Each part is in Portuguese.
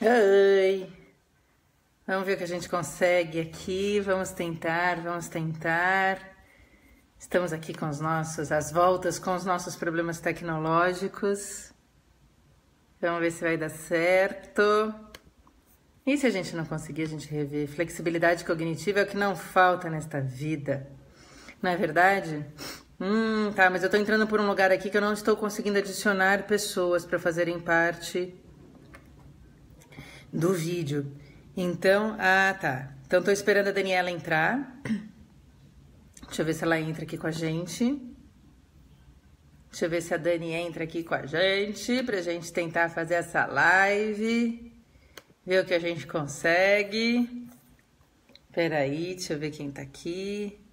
Oi, vamos ver o que a gente consegue aqui. Vamos tentar, vamos tentar. Estamos aqui com as voltas com os nossos problemas tecnológicos. Vamos ver se vai dar certo. E se a gente não conseguir, a gente revê. Flexibilidade cognitiva é o que não falta nesta vida. Não é verdade? Tá, mas eu tô entrando por um lugar aqui que eu não estou conseguindo adicionar pessoas para fazerem parte do vídeo. Então, tá. Então, tô esperando a Daniela entrar. Deixa eu ver se ela entra aqui com a gente. Deixa eu ver se a Dani entra aqui com a gente, pra gente tentar fazer essa live. Ver o que a gente consegue. Peraí, deixa eu ver quem tá aqui.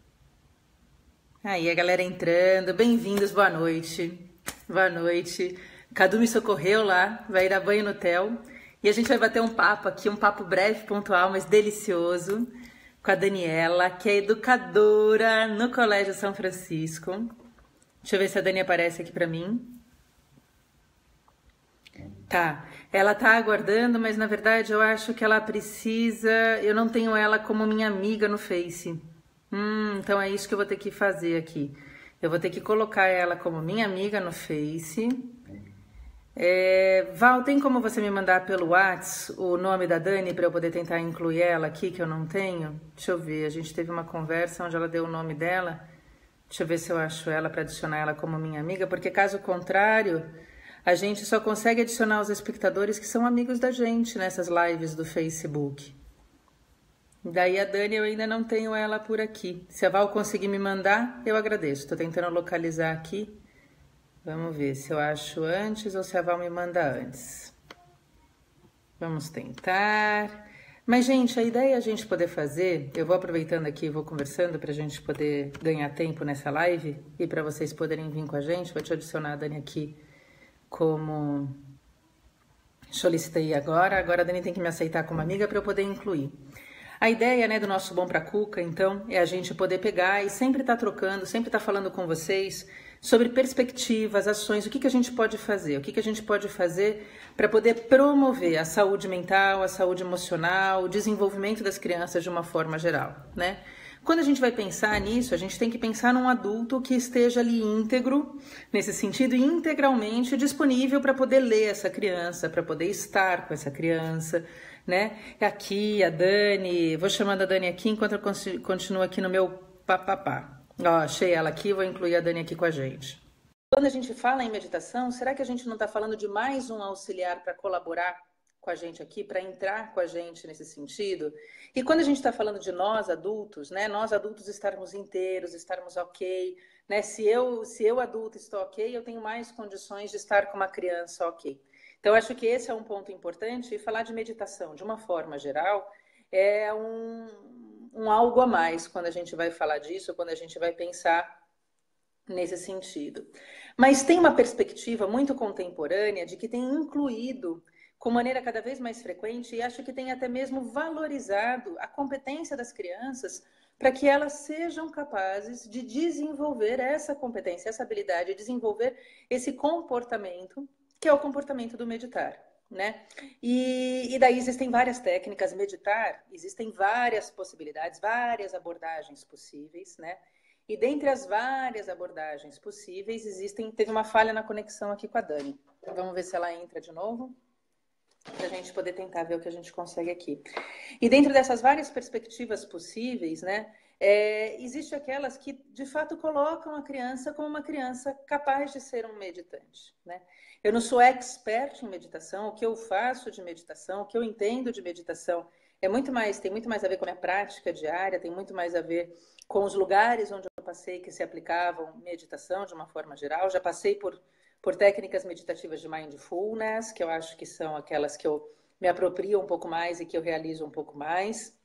Aí, a galera entrando. Bem-vindos, boa noite. Boa noite. Cadu me socorreu lá, vai dar banho no Theo. E a gente vai bater um papo aqui, um papo breve, pontual, mas delicioso, com a Daniela, que é educadora no Colégio São Francisco. Deixa eu ver se a Dani aparece aqui pra mim. Tá, ela tá aguardando, mas na verdade eu acho que ela precisa... Eu não tenho ela como minha amiga no Face. Então é isso que eu vou ter que fazer aqui. Eu vou ter que colocar ela como minha amiga no Face. Val, tem como você me mandar pelo WhatsApp o nome da Dani para eu poder tentar incluir ela aqui, que eu não tenho? Deixa eu ver, a gente teve uma conversa onde ela deu o nome dela. Deixa eu ver se eu acho ela para adicionar ela como minha amiga, porque caso contrário, a gente só consegue adicionar os espectadores que são amigos da gente nessas lives do Facebook. Daí a Dani eu ainda não tenho ela por aqui. Se a Val conseguir me mandar, eu agradeço. Estou tentando localizar aqui. Vamos ver se eu acho antes ou se a Val me manda antes. Vamos tentar. Mas, gente, a ideia é a gente poder fazer... Eu vou aproveitando aqui e vou conversando para a gente poder ganhar tempo nessa live e para vocês poderem vir com a gente. Vou te adicionar a Dani aqui como... Solicitei agora. Agora a Dani tem que me aceitar como amiga para eu poder incluir. A ideia, né, do nosso Bom Pra Cuca, então, é a gente poder pegar e sempre estar trocando, sempre estar falando com vocês sobre perspectivas, ações, o que que a gente pode fazer, o que que a gente pode fazer para poder promover a saúde mental, a saúde emocional, o desenvolvimento das crianças de uma forma geral, né? Quando a gente vai pensar nisso, a gente tem que pensar num adulto que esteja ali íntegro, nesse sentido, integralmente disponível para poder ler essa criança, para poder estar com essa criança, né? Aqui, a Dani, vou chamando a Dani aqui enquanto eu continuo aqui no meu papapá. Ó, achei ela aqui, vou incluir a Dani aqui com a gente. Quando a gente fala em meditação, será que a gente não está falando de mais um auxiliar para colaborar com a gente aqui, para entrar com a gente nesse sentido? E quando a gente está falando de nós adultos, né? Nós adultos estarmos inteiros, estarmos ok, né? Se eu adulto estou ok, eu tenho mais condições de estar com uma criança ok. Então, acho que esse é um ponto importante, e falar de meditação, de uma forma geral, é um algo a mais quando a gente vai falar disso, quando a gente vai pensar nesse sentido. Mas tem uma perspectiva muito contemporânea de que tem incluído com maneira cada vez mais frequente, e acho que tem até mesmo valorizado a competência das crianças para que elas sejam capazes de desenvolver essa competência, essa habilidade, de desenvolver esse comportamento, que é o comportamento do meditar, né? E daí existem várias técnicas. Meditar, existem várias possibilidades, várias abordagens possíveis, né? E dentre as várias abordagens possíveis, teve uma falha na conexão aqui com a Dani. Vamos ver se ela entra de novo, para a gente poder tentar ver o que a gente consegue aqui. E dentro dessas várias perspectivas possíveis, né? Existe aquelas que, de fato, colocam a criança como uma criança capaz de ser um meditante, né? Eu não sou expert em meditação, o que eu faço de meditação, o que eu entendo de meditação tem muito mais a ver com a minha prática diária, tem muito mais a ver com os lugares onde eu passei que se aplicavam meditação de uma forma geral. Já passei por técnicas meditativas de mindfulness, que eu acho que são aquelas que eu me aproprio um pouco mais e que eu realizo um pouco mais.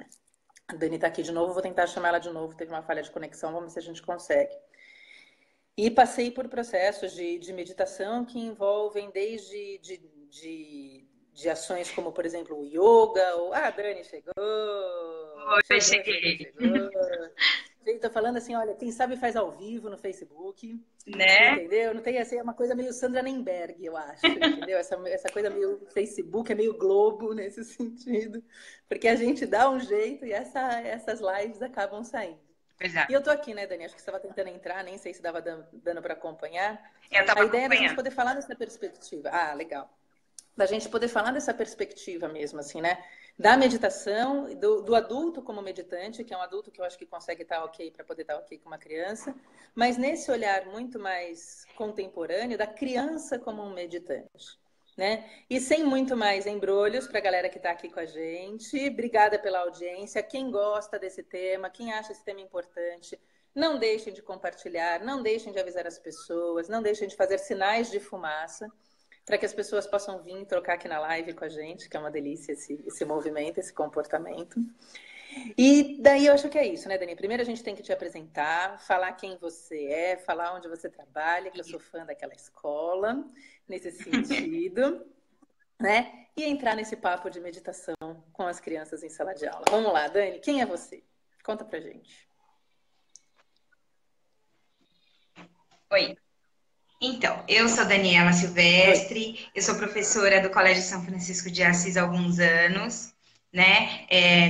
A Dani está aqui de novo, vou tentar chamar ela de novo, teve uma falha de conexão, vamos ver se a gente consegue. E passei por processos de meditação que envolvem desde de ações como, por exemplo, o yoga, ou... Ah, a Dani chegou! Oi, Chegou, chegou, cheguei. chegou! jeito, tô falando assim, olha, quem sabe faz ao vivo no Facebook, Né? entendeu? Não tem assim, é uma coisa meio Sandra Nemberg, eu acho, entendeu? Essa coisa meio Facebook, é meio Globo nesse sentido, porque a gente dá um jeito e essas lives acabam saindo. Pois é. E eu tô aqui, né, Dani? Acho que você estava tentando entrar, nem sei se dava dando para acompanhar. Eu A estava ideia é da gente acompanhando. poder falar dessa perspectiva. Ah, legal. Da gente poder falar dessa perspectiva mesmo, assim, né? Da meditação, do adulto como meditante, que é um adulto que eu acho que consegue estar ok para poder estar ok com uma criança, mas nesse olhar muito mais contemporâneo da criança como um meditante, né? E sem muito mais embrolhos para a galera que está aqui com a gente. Obrigada pela audiência. Quem gosta desse tema, quem acha esse tema importante, não deixem de compartilhar, não deixem de avisar as pessoas, não deixem de fazer sinais de fumaça para que as pessoas possam vir trocar aqui na live com a gente, que é uma delícia esse movimento, esse comportamento. E daí eu acho que é isso, né, Dani? Primeiro a gente tem que te apresentar, falar quem você é, falar onde você trabalha, que eu sou fã daquela escola, nesse sentido, né? E entrar nesse papo de meditação com as crianças em sala de aula. Vamos lá, Dani, quem é você? Conta pra gente. Oi. Então, eu sou Daniela Oi. Silvestre, eu sou professora do Colégio São Francisco de Assis há alguns anos, né?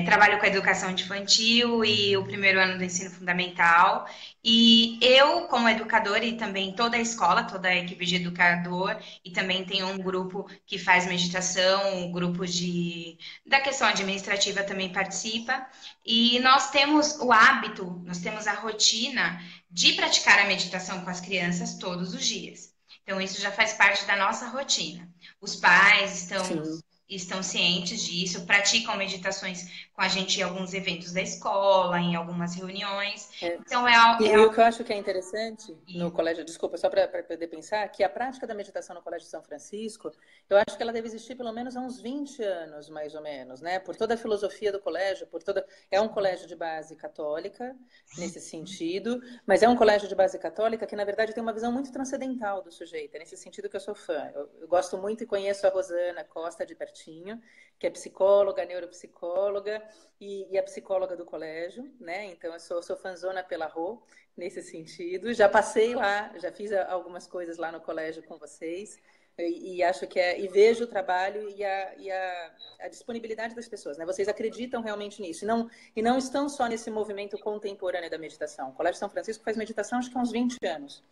Trabalho com a educação infantil e o primeiro ano do ensino fundamental. E eu, como educadora, e também toda a escola, toda a equipe de educador, e também tem um grupo que faz meditação, o grupo da questão administrativa também participa. E nós temos o hábito, nós temos a rotina de praticar a meditação com as crianças todos os dias. Então, isso já faz parte da nossa rotina. Os pais Sim. estão cientes disso, praticam meditações com a gente em alguns eventos da escola, em algumas reuniões. É. Então, E o que eu acho que é interessante no isso. colégio, desculpa, só para poder pensar, que a prática da meditação no Colégio São Francisco, eu acho que ela deve existir pelo menos há uns 20 anos, mais ou menos, né? Por toda a filosofia do colégio, é um colégio de base católica, nesse sentido, mas é um colégio de base católica que, na verdade, tem uma visão muito transcendental do sujeito, é nesse sentido que eu sou fã. Eu gosto muito e conheço a Rosana Costa de pertinho, que é psicóloga, neuropsicóloga e a psicóloga do colégio, né? Então, eu sou fãzona pela Rô, nesse sentido. Já passei lá, já fiz algumas coisas lá no colégio com vocês e acho que e vejo o trabalho a disponibilidade das pessoas, né? Vocês acreditam realmente nisso e não estão só nesse movimento contemporâneo da meditação. O Colégio São Francisco faz meditação acho que há uns 20 anos,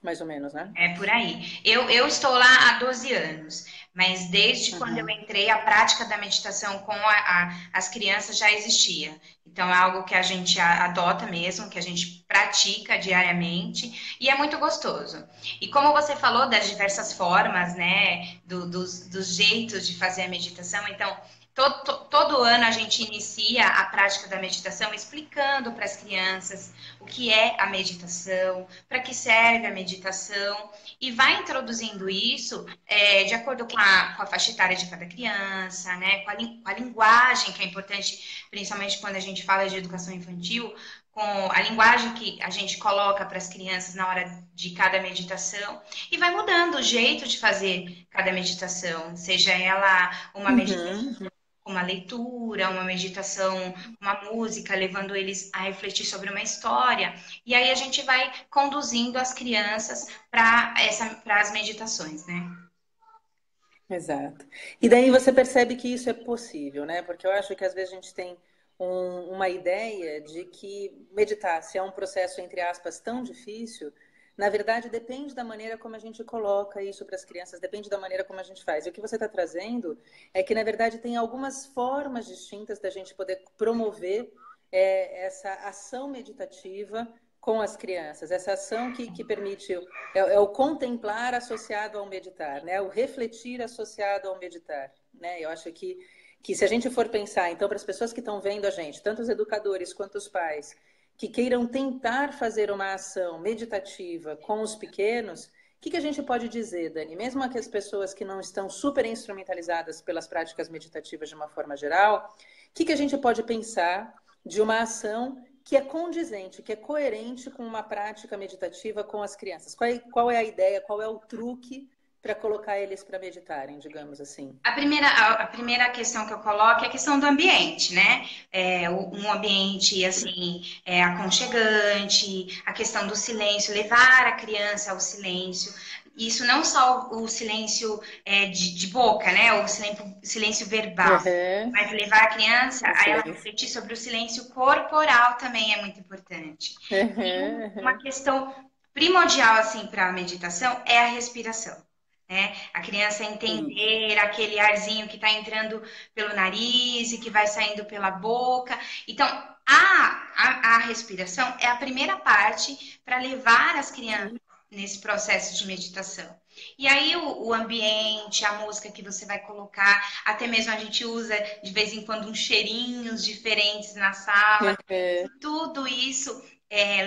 mais ou menos, né? É por aí. Eu estou lá há 12 anos, mas desde quando eu Uhum. entrei, a prática da meditação com as crianças já existia. Então, é algo que a gente adota mesmo, que a gente pratica diariamente, e é muito gostoso. E como você falou das diversas formas, né, dos jeitos de fazer a meditação, então, todo ano a gente inicia a prática da meditação explicando para as crianças o que é a meditação, para que serve a meditação, e vai introduzindo isso de acordo com a faixa etária de cada criança, né? Com a linguagem, que é importante, principalmente quando a gente fala de educação infantil, com a linguagem que a gente coloca para as crianças na hora de cada meditação, e vai mudando o jeito de fazer cada meditação, seja ela uma meditação, Uhum. uma leitura, uma meditação, uma música, levando eles a refletir sobre uma história. E aí a gente vai conduzindo as crianças para as meditações, né? Exato. E daí você percebe que isso é possível, né? Porque eu acho que às vezes a gente tem uma ideia de que meditar, se é um processo, entre aspas, tão difícil, na verdade depende da maneira como a gente coloca isso para as crianças, depende da maneira como a gente faz. E o que você está trazendo é que, na verdade, tem algumas formas distintas da gente poder promover essa ação meditativa com as crianças, essa ação que permite o contemplar associado ao meditar, né? O refletir associado ao meditar, né? Eu acho que se a gente for pensar, então, para as pessoas que estão vendo a gente, tanto os educadores quanto os pais, que queiram tentar fazer uma ação meditativa com os pequenos, o que a gente pode dizer, Dani? Mesmo aquelas pessoas que não estão super instrumentalizadas pelas práticas meditativas de uma forma geral, o que a gente pode pensar de uma ação que é condizente, que é coerente com uma prática meditativa com as crianças? Qual é a ideia, qual é o truque para colocar eles para meditarem, digamos assim? A primeira questão que eu coloco é a questão do ambiente, né? Um ambiente, assim, aconchegante, a questão do silêncio, levar a criança ao silêncio. Isso não só o silêncio de boca, né? O silêncio verbal, Uhum. mas levar a criança O a ela silêncio. refletir sobre o silêncio corporal também é muito importante. E Uhum, uma uhum. questão primordial, assim, para a meditação é a respiração, né? A criança Isso. entender aquele arzinho que está entrando pelo nariz e que vai saindo pela boca. Então, a respiração é a primeira parte para levar as crianças Sim. nesse processo de meditação. E aí o ambiente, a música que você vai colocar, até mesmo a gente usa de vez em quando uns cheirinhos diferentes na sala. Uhum. Tudo isso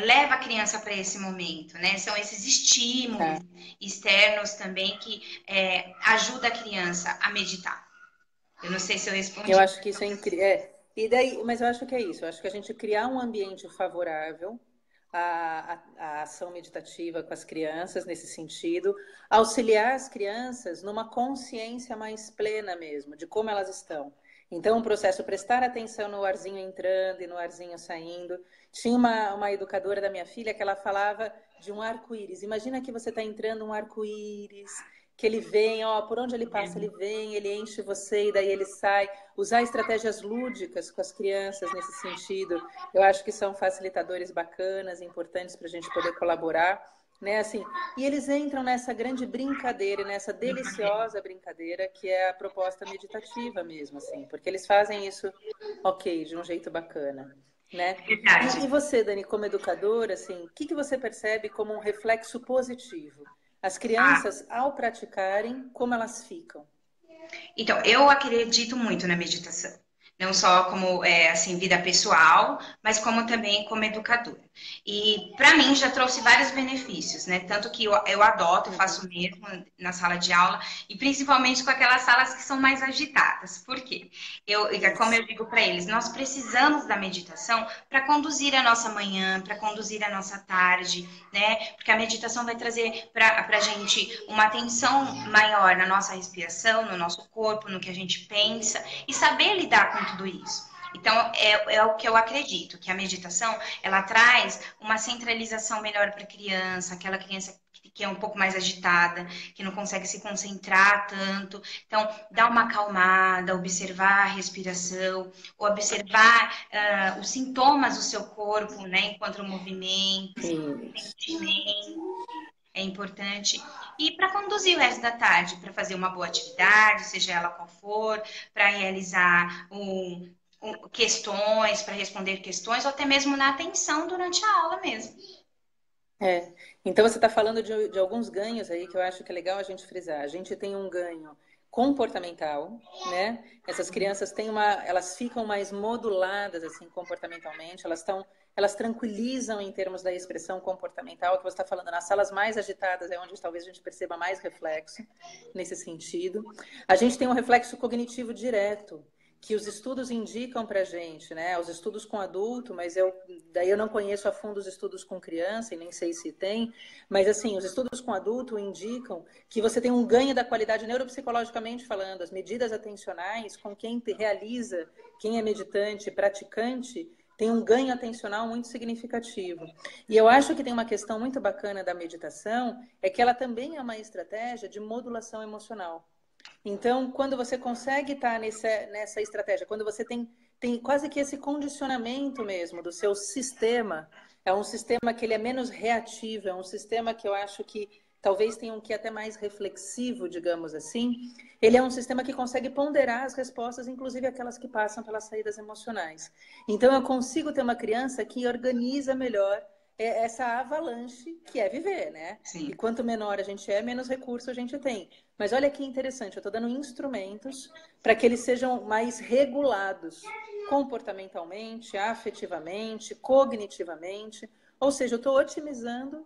leva a criança para esse momento, né? São esses estímulos Tá. externos também que ajudam a criança a meditar. Eu não sei se eu Eu respondi. acho que isso é incrível. E daí, mas eu acho que é isso. Eu acho que a gente criar um ambiente favorável à ação meditativa com as crianças nesse sentido, auxiliar as crianças numa consciência mais plena mesmo, de como elas estão. Então, o processo prestar atenção no arzinho entrando e no arzinho saindo. Tinha uma educadora da minha filha que ela falava de um arco-íris. Imagina que você está entrando um arco-íris, que ele vem, ó, por onde ele passa, ele vem, ele enche você e daí ele sai. Usar estratégias lúdicas com as crianças nesse sentido, eu acho que são facilitadores bacanas, importantes para a gente poder colaborar, né? Assim, e eles entram nessa grande brincadeira, nessa deliciosa brincadeira que é a proposta meditativa mesmo, assim, porque eles fazem isso, ok, de um jeito bacana, né? Verdade. E você, Dani, como educadora, assim, o que você percebe como um reflexo positivo? As Ah, crianças, ao praticarem, como elas ficam? então, eu acredito muito na meditação. Não só como assim vida pessoal, mas como também como educadora. E para mim já trouxe vários benefícios, né? Tanto que eu adoto, Uhum. faço mesmo na sala de aula e principalmente com aquelas salas que são mais agitadas. Por quê? Como Isso. eu digo para eles, nós precisamos da meditação para conduzir a nossa manhã, para conduzir a nossa tarde, né? Porque a meditação vai trazer para a gente uma atenção maior na nossa respiração, no nosso corpo, no que a gente pensa e saber lidar com tudo isso. Então, é o que eu acredito, que a meditação, ela traz uma centralização melhor para a criança, aquela criança que é um pouco mais agitada, que não consegue se concentrar tanto. Então, dá uma acalmada, observar a respiração, observar os sintomas do seu corpo, né, enquanto o movimento, Isso. sentimento é importante. E para conduzir o resto da tarde, para fazer uma boa atividade, seja ela qual for, para realizar questões, para responder questões, ou até mesmo na atenção durante a aula mesmo. É. Então você está falando de alguns ganhos aí que eu acho que é legal a gente frisar. A gente tem um ganho comportamental, né? Essas crianças têm elas ficam mais moduladas assim comportamentalmente, elas tranquilizam em termos da expressão comportamental, que você está falando nas salas mais agitadas é onde talvez a gente perceba mais reflexo nesse sentido. A gente tem um reflexo cognitivo direto, que os estudos indicam para a gente, né? Os estudos com adulto, mas daí eu não conheço a fundo os estudos com criança e nem sei se tem, mas assim, os estudos com adulto indicam que você tem um ganho da qualidade neuropsicologicamente falando, as medidas atencionais com quem realiza, quem é meditante, praticante, tem um ganho atencional muito significativo. E eu acho que tem uma questão muito bacana da meditação, é que ela também é uma estratégia de modulação emocional. Então, quando você consegue estar nessa estratégia, quando você tem quase que esse condicionamento mesmo do seu sistema, é um sistema que ele é menos reativo, é um sistema que eu acho que talvez tenha um que até mais reflexivo, digamos assim. Ele é um sistema que consegue ponderar as respostas, inclusive aquelas que passam pelas saídas emocionais. Então, eu consigo ter uma criança que organiza melhor essa avalanche que é viver, né? E Sim. quanto menor a gente é, menos recurso a gente tem. Mas olha que interessante, eu estou dando instrumentos para que eles sejam mais regulados comportamentalmente, afetivamente, cognitivamente. Ou seja, eu estou otimizando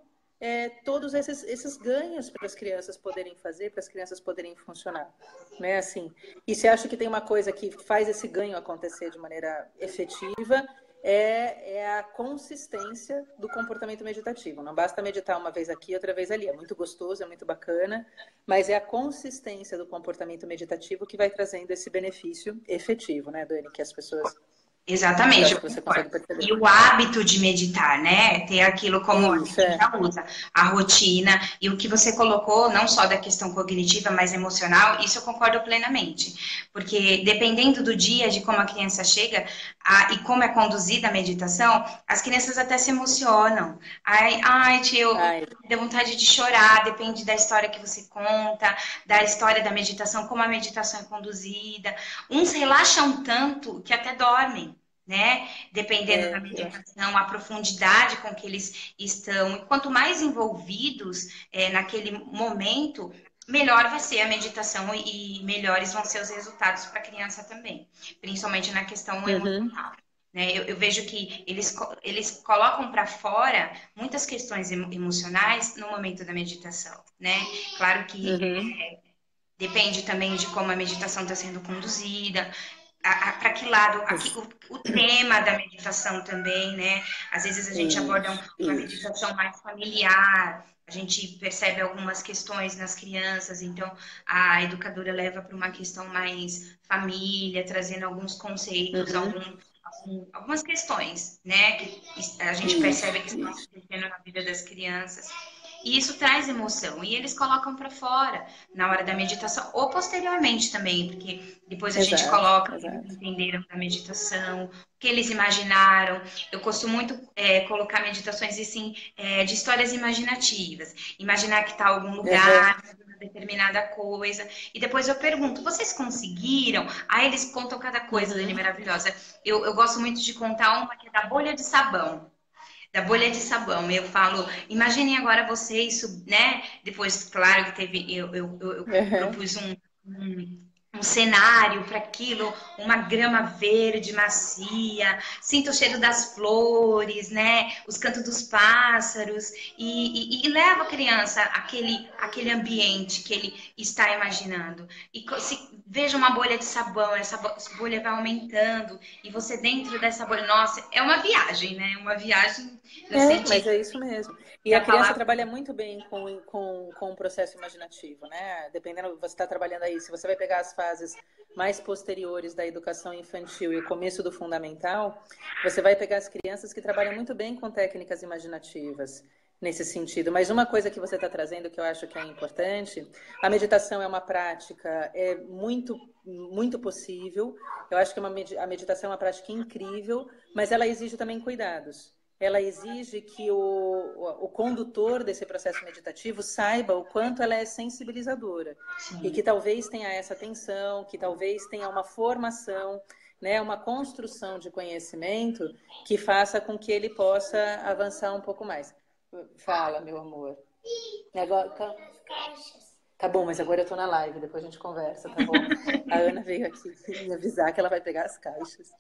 todos esses ganhos para as crianças poderem fazer, para as crianças poderem funcionar. Né? Assim, e você acha que tem uma coisa que faz esse ganho acontecer de maneira efetiva? é a consistência do comportamento meditativo. Não basta meditar uma vez aqui, outra vez ali. É muito gostoso, é muito bacana, mas é a consistência do comportamento meditativo que vai trazendo esse benefício efetivo, né, Dani? Que as pessoas... Exatamente. Que você consegue perceber. E o hábito de meditar, né? Ter aquilo como a gente já usa, a rotina. E o que você colocou, não só da questão cognitiva, mas emocional, isso eu concordo plenamente. Porque dependendo do dia, de como a criança chega e como é conduzida a meditação, as crianças até se emocionam. Ai, tio, deu vontade de chorar, depende da história que você conta, da história da meditação, como a meditação é conduzida. Uns relaxam tanto que até dormem, né? Dependendo da meditação, a profundidade com que eles estão. E quanto mais envolvidos naquele momento, melhor vai ser a meditação e melhores vão ser os resultados para a criança também, principalmente na questão emocional. Né? Eu vejo que eles colocam para fora muitas questões emocionais no momento da meditação, né? Claro que depende também de como a meditação está sendo conduzida, para que lado, o tema da meditação também, né? Às vezes a gente aborda uma meditação mais familiar, a gente percebe algumas questões nas crianças, então a educadora leva para uma questão mais família, trazendo alguns conceitos, algumas questões, né? Que a gente percebe que estão acontecendo na vida das crianças. E isso traz emoção. E eles colocam para fora na hora da meditação, ou posteriormente também, porque depois a gente coloca o que eles entenderam da meditação, o que eles imaginaram. Eu gosto muito colocar meditações assim, de histórias imaginativas. Imaginar que está em algum lugar, uma determinada coisa. E depois eu pergunto, vocês conseguiram? Aí eles contam cada coisa, Dani, maravilhosa. Eu gosto muito de contar uma que é da bolha de sabão. Da bolha de sabão. Eu falo, imaginem agora vocês, né? Depois, claro que teve, eu propus um cenário para aquilo, uma grama verde macia, sinta o cheiro das flores, né? Os cantos dos pássaros e leva a criança aquele ambiente que ele está imaginando. E veja uma bolha de sabão, essa bolha vai aumentando e você dentro dessa bolha, nossa, é uma viagem, né? Uma viagem no sentido. Mas é isso mesmo. E a criança trabalha muito bem com o processo imaginativo, né? Dependendo, você está trabalhando aí, se você vai pegar as fases mais posteriores da educação infantil e o começo do fundamental, você vai pegar as crianças que trabalham muito bem com técnicas imaginativas nesse sentido. Mas uma coisa que você está trazendo que eu acho que é importante, a meditação é uma prática muito, muito possível. Eu acho que a meditação é uma prática incrível, mas ela exige também cuidados. Ela exige que o condutor desse processo meditativo saiba o quanto ela é sensibilizadora. Sim. E que talvez tenha essa atenção, que talvez tenha uma formação, né, uma construção de conhecimento que faça com que ele possa avançar um pouco mais. Fala, meu amor. Agora, tá bom, mas agora eu tô na live, depois a gente conversa, tá bom? A Ana veio aqui me avisar que ela vai pegar as caixas.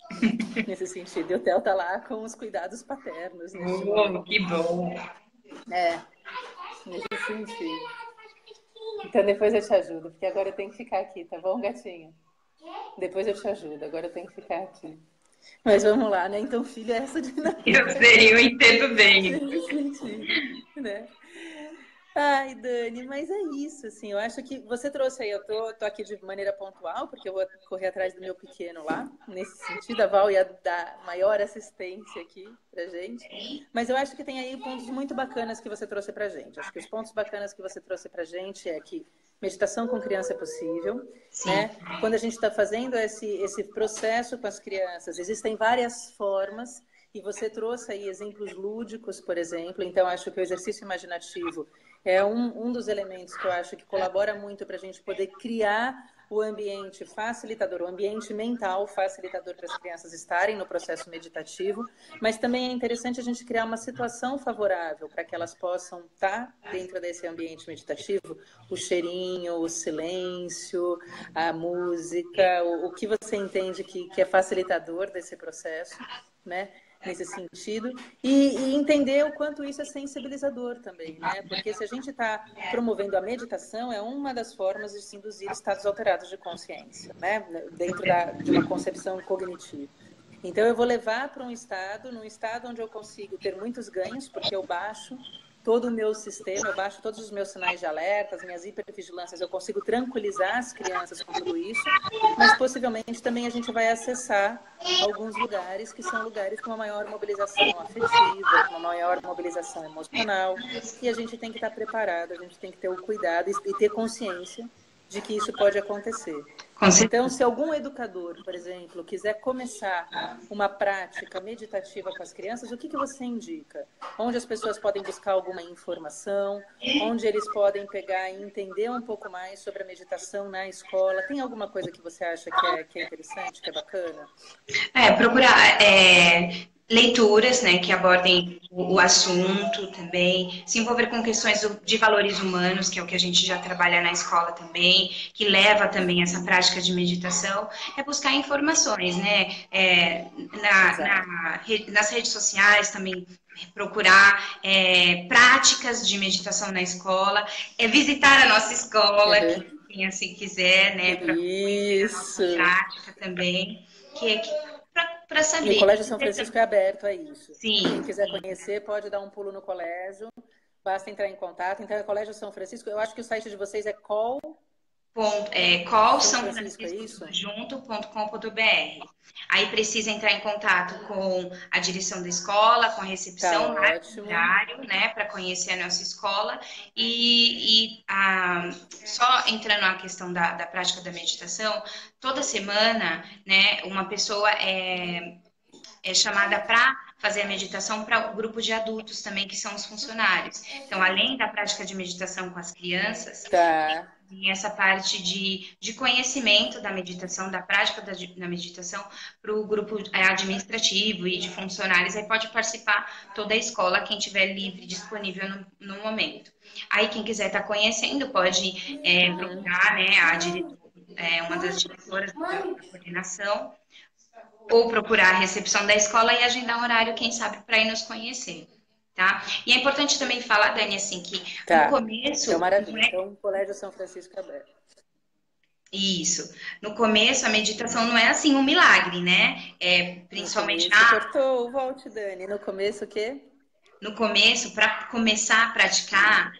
Nesse sentido, e o Theo tá lá com os cuidados paternos. Que bom! Nesse sentido. Então depois eu te ajudo, porque agora eu tenho que ficar aqui, tá bom, gatinha? Depois eu te ajudo, agora eu tenho que ficar aqui. Mas vamos lá, né? Então, filho, é essa dinâmica. Eu entendo bem. Nesse sentido, né? Ai, Dani, mas é isso, assim, eu acho que você trouxe aí, eu tô aqui de maneira pontual, porque eu vou correr atrás do meu pequeno lá, nesse sentido, a Val ia dar maior assistência aqui pra gente, mas eu acho que tem aí pontos muito bacanas que você trouxe pra gente. Acho que os pontos bacanas que você trouxe pra gente é que meditação com criança é possível, né? Quando a gente está fazendo esse processo com as crianças, existem várias formas, e você trouxe aí exemplos lúdicos, por exemplo, então acho que o exercício imaginativo é um dos elementos que eu acho que colabora muito para a gente poder criar o ambiente facilitador, o ambiente mental facilitador para as crianças estarem no processo meditativo, mas também é interessante a gente criar uma situação favorável para que elas possam estar dentro desse ambiente meditativo, o cheirinho, o silêncio, a música, o que você entende que é facilitador desse processo, né? Nesse sentido, e entender o quanto isso é sensibilizador também, né? Porque se a gente está promovendo a meditação, é uma das formas de se induzir estados alterados de consciência, né? Dentro de uma concepção cognitiva. Então, eu vou levar para num estado onde eu consigo ter muitos ganhos, porque eu baixo todo o meu sistema, eu baixo todos os meus sinais de alerta, as minhas hipervigilâncias, eu consigo tranquilizar as crianças com tudo isso, mas possivelmente também a gente vai acessar alguns lugares que são lugares com uma maior mobilização afetiva, com uma maior mobilização emocional, e a gente tem que estar preparado, a gente tem que ter o cuidado e ter consciência de que isso pode acontecer. Com Então, certeza. se algum educador, por exemplo, quiser começar uma prática meditativa com as crianças, o que você indica? Onde as pessoas podem buscar alguma informação? Onde eles podem pegar e entender um pouco mais sobre a meditação na escola? Tem alguma coisa que você acha que é interessante, que é bacana? Procurar leituras, né, que abordem o assunto também, se envolver com questões de valores humanos, que é o que a gente já trabalha na escola também, que leva também essa prática de meditação, é buscar informações, né, nas redes sociais também, procurar práticas de meditação na escola, visitar a nossa escola, quem assim quiser, né, para conhecer a Isso. nossa prática também, que para E o saber. Colégio São Francisco é aberto a isso. Sim, Quem quiser conhecer pode dar um pulo no colégio, basta entrar em contato. Então, é Colégio São Francisco. Eu acho que o site de vocês é São Francisco, é isso? callsãofranciscotudojunto.com.br. Aí precisa entrar em contato com a direção da escola, com a Tá recepção, marca um ótimo. horário, né, para conhecer a nossa escola. Só entrando na questão da prática da meditação, toda semana, né, uma pessoa é chamada para fazer a meditação para o grupo de adultos também, que são os funcionários. Então, além da prática de meditação com as crianças, Tá. tem essa parte de conhecimento da meditação, da prática da meditação para o grupo administrativo e de funcionários. Aí pode participar toda a escola, quem tiver livre, disponível no momento. Aí quem quiser estar conhecendo pode procurar, né, uma das diretoras da coordenação, ou procurar a recepção da escola e agendar um horário, quem sabe, para ir nos conhecer, tá? E é importante também falar, Dani, assim, que no Tá. Então, começo, não maravilha. é Então, o Colégio São Francisco é aberto. isso. No começo, a meditação não é assim um milagre, né? No Principalmente começo, cortou. Volte, Dani. No começo, o quê? no começo, para começar a praticar,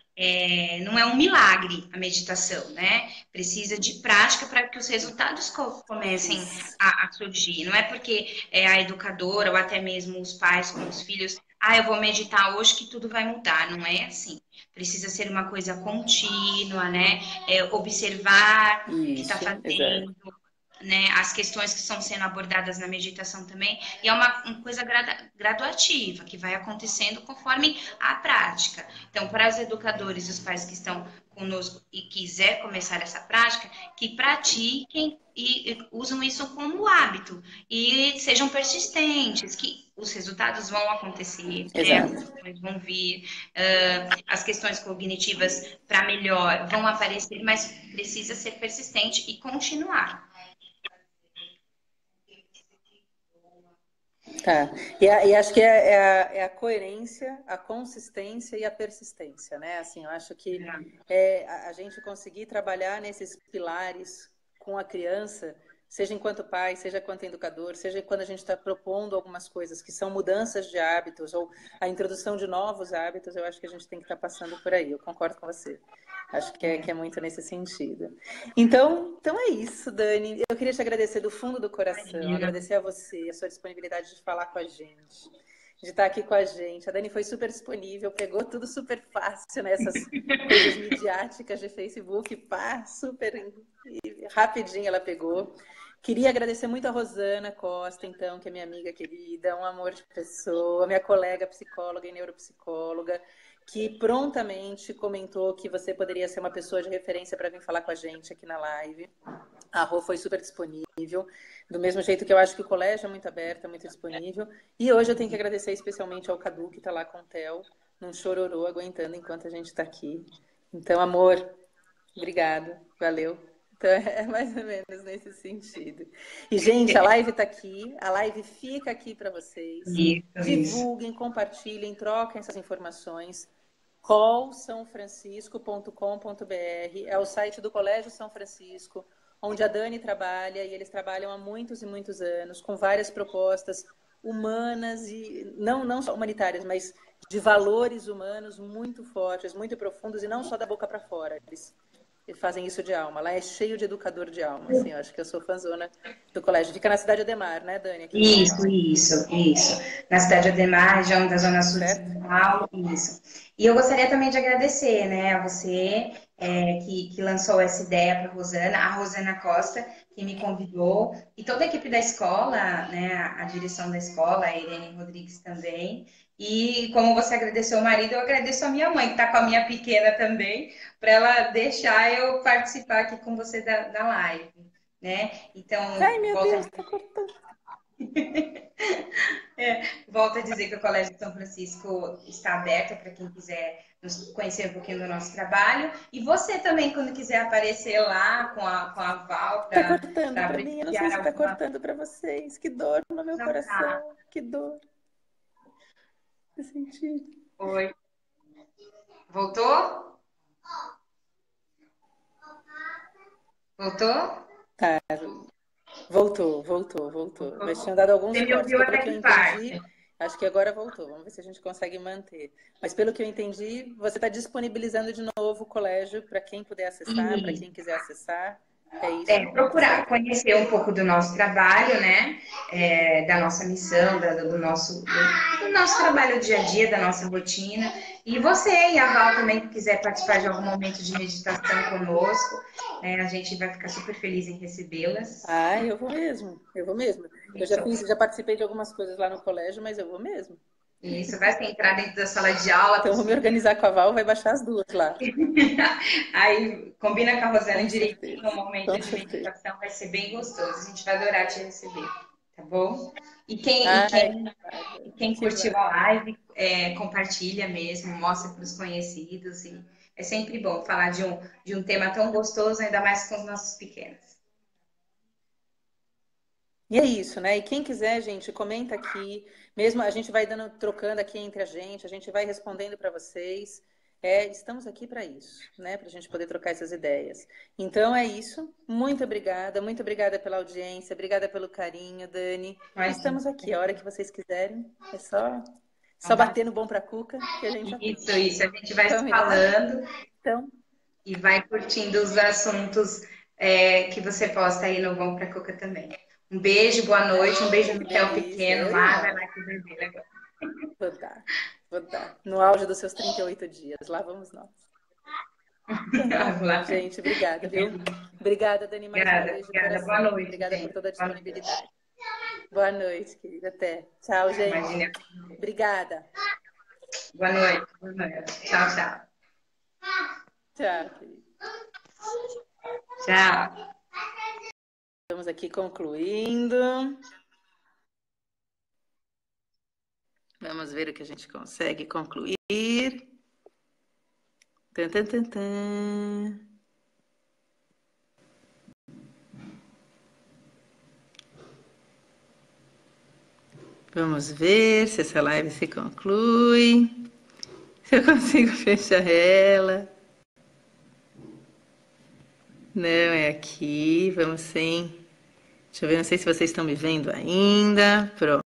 não é um milagre a meditação, né? Precisa de prática para que os resultados comecem Isso. a surgir. Não é porque a educadora ou até mesmo os pais com os filhos, eu vou meditar hoje que tudo vai mudar. Não é assim. Precisa ser uma coisa contínua, né? Observar o que está Isso, exato. fazendo, né, as questões que estão sendo abordadas na meditação também, e é uma coisa graduativa, que vai acontecendo conforme a prática. Então, para os educadores e os pais que estão conosco e quiser começar essa prática, que pratiquem e usam isso como hábito, e sejam persistentes, que os resultados vão acontecer, né, as Exato. questões vão vir, as questões cognitivas para melhor vão aparecer, mas precisa ser persistente e continuar. Tá. E acho que é a coerência, a consistência e a persistência, né? Assim, eu acho que a gente conseguir trabalhar nesses pilares com a criança, seja enquanto pai, seja enquanto educador, seja quando a gente está propondo algumas coisas que são mudanças de hábitos ou a introdução de novos hábitos, eu acho que a gente tem que estar passando por aí. Eu concordo com você. Acho que é muito nesse sentido. Então é isso, Dani. Eu queria te agradecer do fundo do coração, agradecer a você, a sua disponibilidade de falar com a gente, de estar aqui com a gente. A Dani foi super disponível, pegou tudo super fácil nessas coisas midiáticas de Facebook, super rapidinho ela pegou. Queria agradecer muito a Rosana Costa, então, que é minha amiga querida, um amor de pessoa, minha colega psicóloga e neuropsicóloga, que prontamente comentou que você poderia ser uma pessoa de referência para vir falar com a gente aqui na live. A Rô foi super disponível, do mesmo jeito que eu acho que o colégio é muito aberto, é muito disponível. E hoje eu tenho que agradecer especialmente ao Cadu, que está lá com o Theo, num chororô, aguentando enquanto a gente está aqui. Então, amor, obrigado, valeu. Então, é mais ou menos nesse sentido. E, gente, a live está aqui, a live fica aqui para vocês. Divulguem, compartilhem, troquem essas informações. callsãofrancisco.com.br é o site do Colégio São Francisco, onde a Dani trabalha, e eles trabalham há muitos e muitos anos, com várias propostas humanas, e não só humanitárias, mas de valores humanos muito fortes, muito profundos, e não só da boca para fora. Eles fazem isso de alma. Lá é cheio de educador de alma, assim, eu acho que eu sou fãzona do colégio. Fica na cidade de Ademar, né, Dani, aqui em São Isso, Paulo. isso, isso. Na cidade de Ademar, região da Zona Sul de Certo? São Paulo, isso. E eu gostaria também de agradecer, né, a você que lançou essa ideia para a Rosana Costa, que me convidou, e toda a equipe da escola, né, a direção da escola, a Irene Rodrigues também. E como você agradeceu o marido, eu agradeço a minha mãe, que está com a minha pequena também, para ela deixar eu participar aqui com você da live, né? Então, Ai, meu Deus, tá cortando. volto a dizer que o Colégio de São Francisco está aberto para quem quiser nos conhecer um pouquinho do nosso trabalho. E você também, quando quiser aparecer lá com a Val Tá para cortando para mim, eu não sei prestigiar se tá alguma. cortando para vocês. Que dor no meu Não tá. coração, que dor. Eu senti. Oi. Voltou? Voltou? Tá, voltou. Mas tinham dado alguns Você me cortes, ouviu que pelo até que eu que entendi, parte? acho que agora voltou. Vamos ver se a gente consegue manter. Mas pelo que eu entendi, você está disponibilizando de novo o colégio para quem puder acessar, para quem quiser acessar. É isso? Tá Procurar certo? conhecer um pouco do nosso trabalho, né? Da nossa missão, do nosso trabalho dia a dia, da nossa rotina. E você e a Val também, que quiser participar de algum momento de meditação conosco, né? A gente vai ficar super feliz em recebê-las. Ah, eu vou mesmo, eu vou mesmo. Eu já Isso, fiz, já participei de algumas coisas lá no colégio, mas eu vou mesmo. isso, vai ter entrar dentro da sala de aula com Então, eu os vou me pequenos. organizar com a Val, vai baixar as duas lá. Aí combina com a Rosana Com direitinho no certeza, momento com de certeza. meditação, vai ser bem gostoso. A gente vai adorar te receber, tá bom? E quem, e Ai, quem, Bárbara, e quem que curtiu a bárbaro. live, compartilha mesmo, mostra para os conhecidos. E é sempre bom falar de um tema tão gostoso, ainda mais com os nossos pequenos. E é isso, né? E quem quiser, gente, comenta aqui. Mesmo a gente vai dando, trocando aqui entre a gente vai respondendo para vocês. Estamos aqui para isso, né? Para a gente poder trocar essas ideias. Então é isso. Muito obrigada pela audiência, obrigada pelo carinho, Dani. Imagina. Estamos aqui, a hora que vocês quiserem. É só Então, tá. bater no bom para cuca que a gente atende. Isso. A gente vai se Combinado? falando Então, e vai curtindo os assuntos que você posta aí no Vão Pra Cuca também. Um beijo, boa noite, um beijo que no Theo delícia. pequeno lá, vai lá que bebê legal. Vou dar, vou dar. No auge dos seus 38 dias. Lá vamos nós. Então tá Vamos bom, lá. gente. Obrigada, viu? Obrigada, Dani, mais uma Obrigada, vez de obrigada. Boa coração. noite, Obrigada por gente. toda a Boa noite. disponibilidade. Boa noite, querida. Até. Tchau, gente. Imagina. Obrigada. Boa noite. Boa noite. Tchau, tchau. Tchau, querida. Tchau. Estamos aqui concluindo. Vamos ver o que a gente consegue concluir. Tan, tan, tan, tan. Vamos ver se essa live se conclui. Se eu consigo fechar ela. Não, é aqui. Vamos sim. Deixa eu ver, não sei se vocês estão me vendo ainda. Pronto.